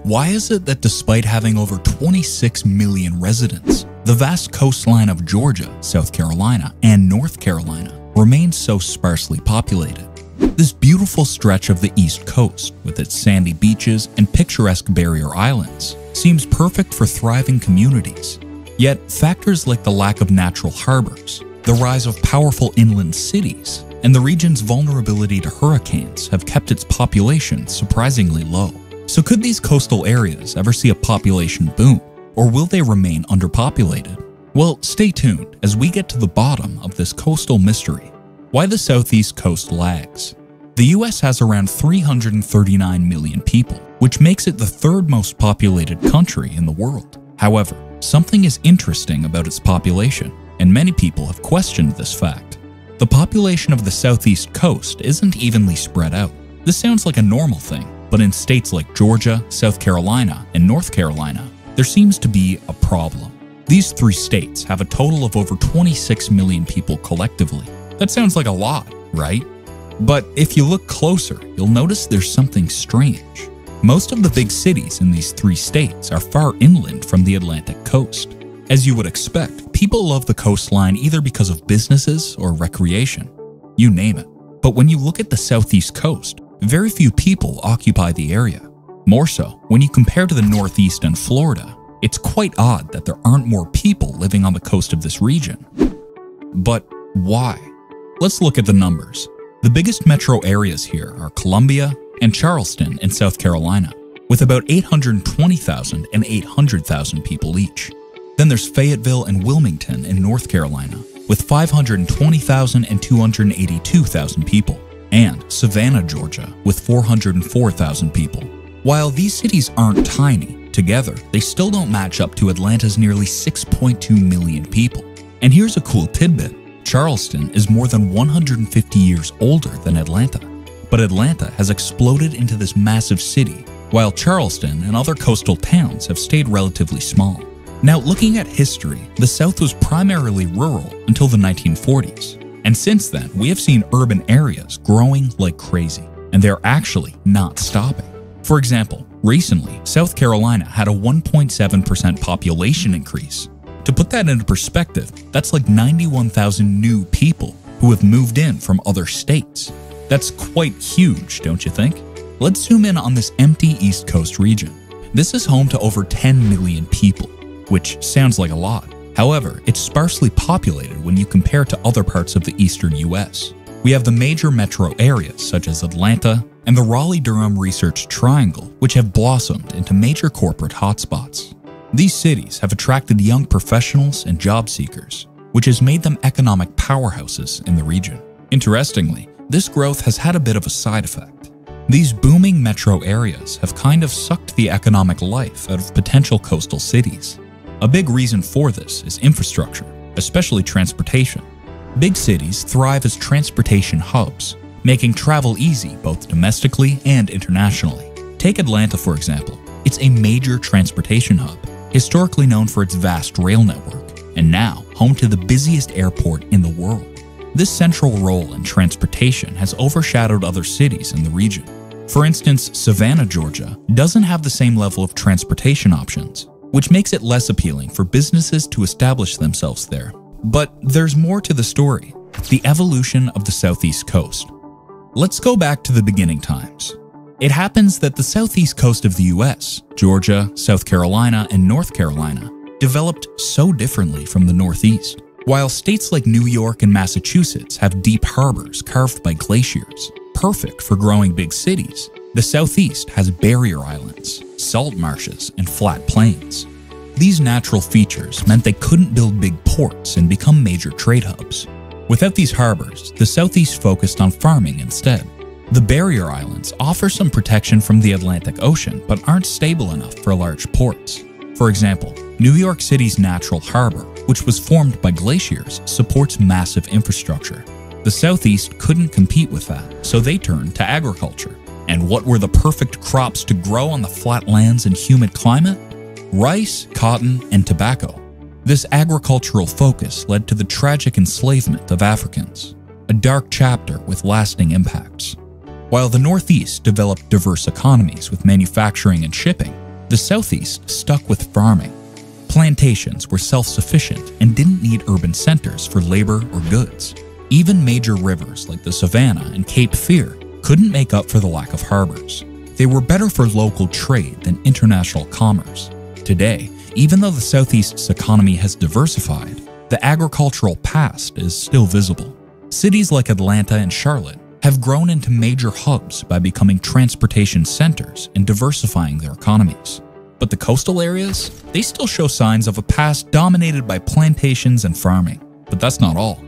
Why is it that despite having over 26 million residents, the vast coastline of Georgia, South Carolina, and North Carolina remains so sparsely populated? This beautiful stretch of the East Coast, with its sandy beaches and picturesque barrier islands, seems perfect for thriving communities. Yet, factors like the lack of natural harbors, the rise of powerful inland cities, and the region's vulnerability to hurricanes have kept its population surprisingly low. So could these coastal areas ever see a population boom, or will they remain underpopulated? Well, stay tuned as we get to the bottom of this coastal mystery. Why the southeast coast lags. The US has around 339 million people, which makes it the third most populated country in the world. However, something is interesting about its population, and many people have questioned this fact. The population of the southeast coast isn't evenly spread out. This sounds like a normal thing, but in states like Georgia, South Carolina, and North Carolina, there seems to be a problem. These three states have a total of over 26 million people collectively. That sounds like a lot, right? But if you look closer, you'll notice there's something strange. Most of the big cities in these three states are far inland from the Atlantic coast. As you would expect, people love the coastline either because of businesses or recreation. You name it. But when you look at the southeast coast, very few people occupy the area. More so, when you compare to the Northeast and Florida, it's quite odd that there aren't more people living on the coast of this region. But why? Let's look at the numbers. The biggest metro areas here are Columbia and Charleston in South Carolina, with about 820,000 and 800,000 people each. Then there's Fayetteville and Wilmington in North Carolina, with 520,000 and 282,000 people, and Savannah, Georgia, with 404,000 people. While these cities aren't tiny, together they still don't match up to Atlanta's nearly 6.2 million people. And here's a cool tidbit. Charleston is more than 150 years older than Atlanta. But Atlanta has exploded into this massive city, while Charleston and other coastal towns have stayed relatively small. Now, looking at history, the South was primarily rural until the 1940s. And since then, we have seen urban areas growing like crazy, and they're actually not stopping. For example, recently, South Carolina had a 1.7% population increase. To put that into perspective, that's like 91,000 new people who have moved in from other states. That's quite huge, don't you think? Let's zoom in on this empty East Coast region. This is home to over 10 million people, which sounds like a lot. However, it's sparsely populated when you compare to other parts of the eastern US. We have the major metro areas such as Atlanta and the Raleigh-Durham Research Triangle, which have blossomed into major corporate hotspots. These cities have attracted young professionals and job seekers, which has made them economic powerhouses in the region. Interestingly, this growth has had a bit of a side effect. These booming metro areas have kind of sucked the economic life out of potential coastal cities. A big reason for this is infrastructure, especially transportation. Big cities thrive as transportation hubs, making travel easy both domestically and internationally. Take Atlanta, for example. It's a major transportation hub, historically known for its vast rail network, and now home to the busiest airport in the world. This central role in transportation has overshadowed other cities in the region. For instance, Savannah, Georgia, doesn't have the same level of transportation options, which makes it less appealing for businesses to establish themselves there. But there's more to the story: the evolution of the southeast coast. Let's go back to the beginning times. It happens that the southeast coast of the US, Georgia, South Carolina, and North Carolina, developed so differently from the Northeast. While states like New York and Massachusetts have deep harbors carved by glaciers, perfect for growing big cities, the Southeast has barrier islands, salt marshes, and flat plains. These natural features meant they couldn't build big ports and become major trade hubs. Without these harbors, the Southeast focused on farming instead. The barrier islands offer some protection from the Atlantic Ocean but aren't stable enough for large ports. For example, New York City's natural harbor, which was formed by glaciers, supports massive infrastructure. The Southeast couldn't compete with that, so they turned to agriculture. And what were the perfect crops to grow on the flat lands and humid climate? Rice, cotton, and tobacco. This agricultural focus led to the tragic enslavement of Africans, a dark chapter with lasting impacts. While the Northeast developed diverse economies with manufacturing and shipping, The Southeast stuck with farming. Plantations were self-sufficient and didn't need urban centers for labor or goods. Even major rivers like the Savannah and Cape Fear couldn't make up for the lack of harbors. They were better for local trade than international commerce. Today, even though the Southeast's economy has diversified, the agricultural past is still visible. Cities like Atlanta and Charlotte have grown into major hubs by becoming transportation centers and diversifying their economies. But the coastal areas, they still show signs of a past dominated by plantations and farming. But that's not all.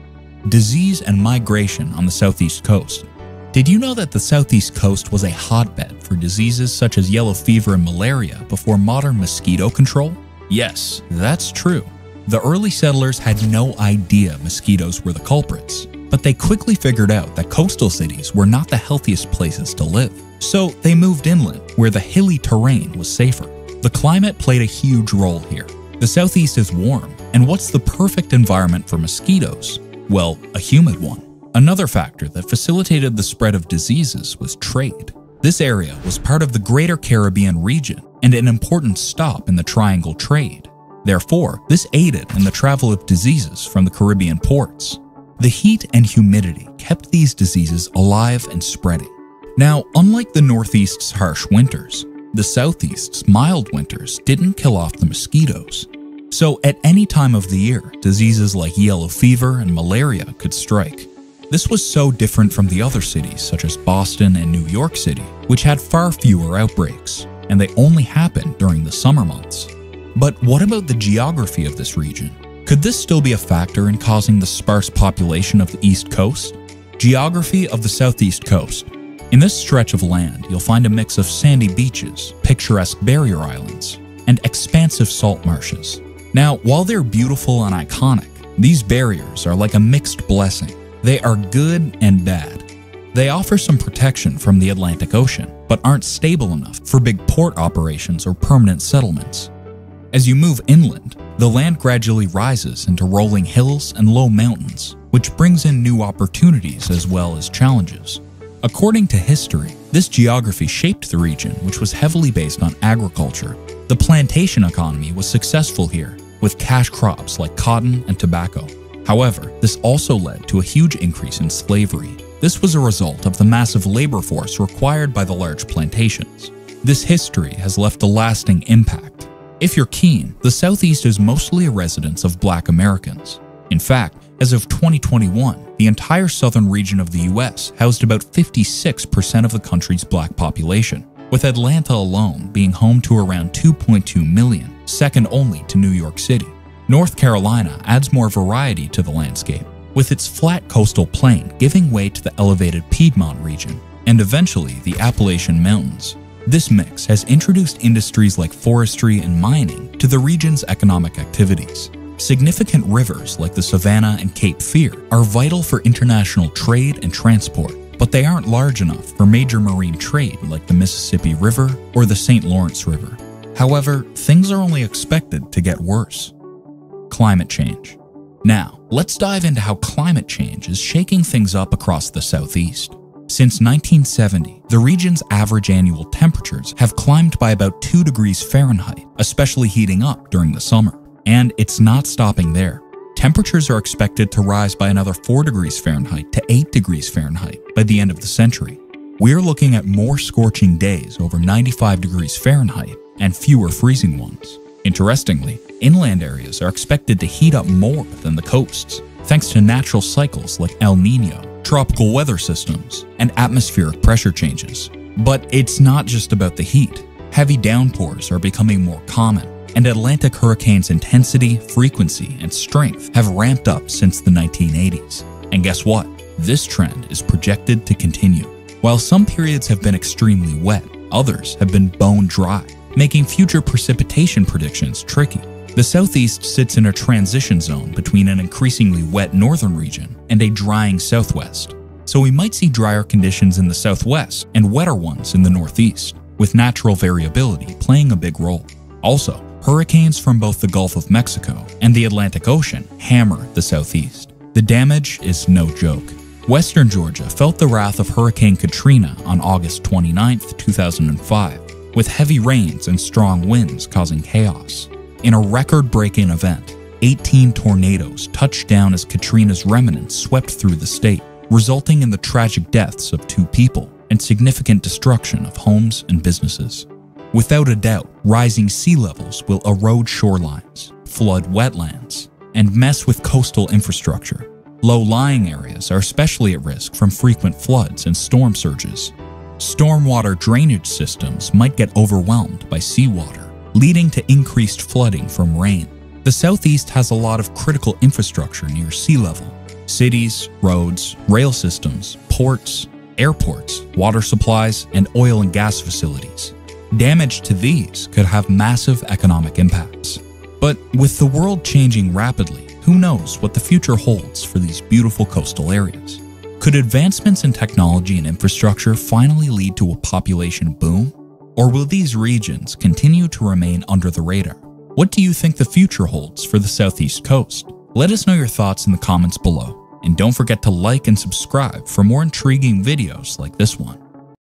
Disease and migration on the southeast coast. Did you know that the southeast coast was a hotbed for diseases such as yellow fever and malaria before modern mosquito control? Yes, that's true. The early settlers had no idea mosquitoes were the culprits, but they quickly figured out that coastal cities were not the healthiest places to live. So they moved inland, where the hilly terrain was safer. The climate played a huge role here. The southeast is warm, and what's the perfect environment for mosquitoes? Well, a humid one. Another factor that facilitated the spread of diseases was trade. This area was part of the Greater Caribbean region and an important stop in the triangle trade. Therefore, this aided in the travel of diseases from the Caribbean ports. The heat and humidity kept these diseases alive and spreading. Now, unlike the Northeast's harsh winters, the Southeast's mild winters didn't kill off the mosquitoes. So at any time of the year, diseases like yellow fever and malaria could strike. This was so different from the other cities such as Boston and New York City, which had far fewer outbreaks, and they only happened during the summer months. But what about the geography of this region? Could this still be a factor in causing the sparse population of the East Coast? Geography of the Southeast Coast. In this stretch of land, you'll find a mix of sandy beaches, picturesque barrier islands, and expansive salt marshes. Now, while they're beautiful and iconic, these barriers are like a mixed blessing. They are good and bad. They offer some protection from the Atlantic Ocean, but aren't stable enough for big port operations or permanent settlements. As you move inland, the land gradually rises into rolling hills and low mountains, which brings in new opportunities as well as challenges. According to history, this geography shaped the region, which was heavily based on agriculture. The plantation economy was successful here, with cash crops like cotton and tobacco. However, this also led to a huge increase in slavery. This was a result of the massive labor force required by the large plantations. This history has left a lasting impact. If you're keen, the Southeast is mostly a residence of Black Americans. In fact, as of 2021, the entire southern region of the US housed about 56% of the country's Black population, with Atlanta alone being home to around 2.2 million, second only to New York City. North Carolina adds more variety to the landscape, with its flat coastal plain giving way to the elevated Piedmont region, and eventually the Appalachian Mountains. This mix has introduced industries like forestry and mining to the region's economic activities. Significant rivers like the Savannah and Cape Fear are vital for international trade and transport, but they aren't large enough for major marine trade like the Mississippi River or the St. Lawrence River. However, things are only expected to get worse. Climate change. Now, let's dive into how climate change is shaking things up across the Southeast. Since 1970, the region's average annual temperatures have climbed by about 2 degrees Fahrenheit, especially heating up during the summer. And it's not stopping there. Temperatures are expected to rise by another 4 degrees Fahrenheit to 8 degrees Fahrenheit by the end of the century. We're looking at more scorching days over 95 degrees Fahrenheit and fewer freezing ones. Interestingly, inland areas are expected to heat up more than the coasts, thanks to natural cycles like El Niño, tropical weather systems, and atmospheric pressure changes. But it's not just about the heat. Heavy downpours are becoming more common, and Atlantic hurricanes' intensity, frequency, and strength have ramped up since the 1980s. And guess what? This trend is projected to continue. While some periods have been extremely wet, others have been bone dry, making future precipitation predictions tricky. The Southeast sits in a transition zone between an increasingly wet northern region and a drying southwest. So we might see drier conditions in the southwest and wetter ones in the northeast, with natural variability playing a big role. Also, hurricanes from both the Gulf of Mexico and the Atlantic Ocean hammer the Southeast. The damage is no joke. Western Georgia felt the wrath of Hurricane Katrina on August 29, 2005. with heavy rains and strong winds causing chaos. In a record-breaking event, 18 tornadoes touched down as Katrina's remnants swept through the state, resulting in the tragic deaths of 2 people and significant destruction of homes and businesses. Without a doubt, rising sea levels will erode shorelines, flood wetlands, and mess with coastal infrastructure. Low-lying areas are especially at risk from frequent floods and storm surges. Stormwater drainage systems might get overwhelmed by seawater, leading to increased flooding from rain. The Southeast has a lot of critical infrastructure near sea level: cities, roads, rail systems, ports, airports, water supplies, and oil and gas facilities. Damage to these could have massive economic impacts. But with the world changing rapidly, who knows what the future holds for these beautiful coastal areas? Could advancements in technology and infrastructure finally lead to a population boom? Or will these regions continue to remain under the radar? What do you think the future holds for the Southeast coast? Let us know your thoughts in the comments below. And don't forget to like and subscribe for more intriguing videos like this one.